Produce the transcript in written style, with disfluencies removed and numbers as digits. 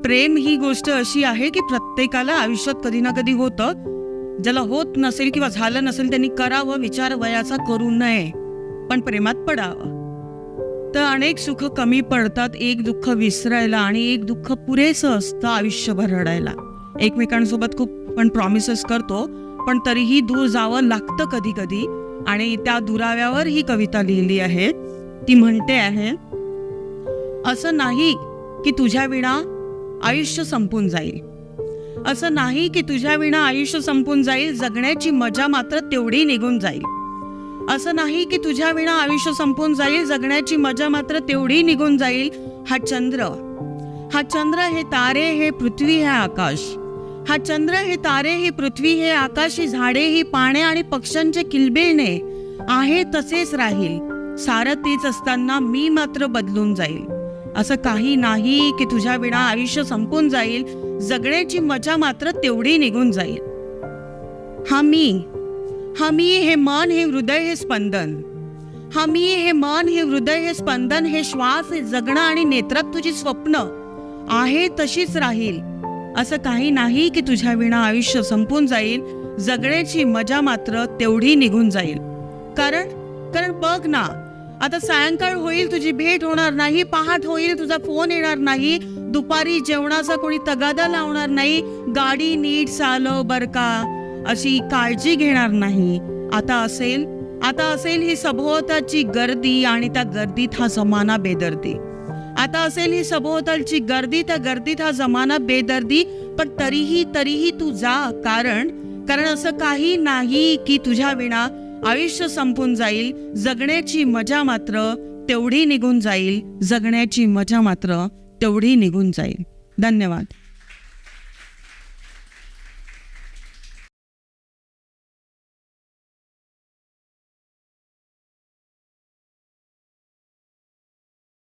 प्रेम ही गोष्ट अशी आहे की प्रत्येकाला आयुष्यात कधी ना कधी होतं. ज्याला होत नसेल किंवा झालं नसेल त्यांनी करावं, विचार वयाचा करू नये, पण प्रेमात पडावं. तर अनेक सुख कमी पडतात एक दुःख विसरायला, आणि एक दुःख पुरेसं असतं आयुष्यभर रडायला. एकमेकांसोबत खूप पण प्रॉमिसेस करतो, पण तरीही दूर जावं लागतं कधी कधी. आणि त्या दुराव्यावर ही कविता लिहिली आहे. ती म्हणते आहे, असं नाही की तुझ्या विना आयुष्य संपून जाईल. असं नाही की तुझ्या विना आयुष्य संपून जाईल, जगण्याची मजा मात्र तेवढी निघून जाईल. असं नाही की तुझ्या विना आयुष्य संपून जाईल, जगण्याची मजा मात्र तेवढी निघून जाईल. हा चंद्र हे तारे हे पृथ्वी हे आकाश. हा चंद्र हे तारे ही पृथ्वी हे आकाश ही झाडे ही पाने आणि पक्ष्यांचे किलबिलणे आहे तसेच राहील. सारं तेच असताना मी मात्र बदलून जाईल. असं काही नाही की तुझ्या विना आयुष्य संपून जाईल, जगण्याची मजा मात्र तेवढी निघून जाईल. हा मी हे मन हे हृदय हे स्पंदन. हा मी हे मन हे हृदय हे स्पंदन, हे श्वास हे जगणं आणि नेत्रात तुझी स्वप्न आहे तशीच राहील. असं काही नाही की तुझ्या विना आयुष्य संपून जाईल, जगण्याची मजा मात्र तेवढी निघून जाईल. कारण बघ ना, आता सायंकाळ होईल तुझी भेट होणार नाही, पहाट होईल तुझा फोन येणार नाही, दुपारी जेवणाचा कोणी तगादा लावणार नाही, गाडी नीट चालव बर का अशी काळजी घेणार नाही. आता असेल ही सभोवतालची गर्दी, आणि त्या गर्दीत हा जमाना बेदर्दी. आता असेल ही सभोवतालची गर्दी, त्या गर्दीत हा जमाना बेदर्दी. पण तरीही तू जा, कारण असं काही नाही की तुझ्या विना आयुष्य संपून जाईल, जगण्याची मजा मात्र तेवढी निघून जाईल. जगण्याची मजा मात्र तेवढी निघून जाईल. धन्यवाद.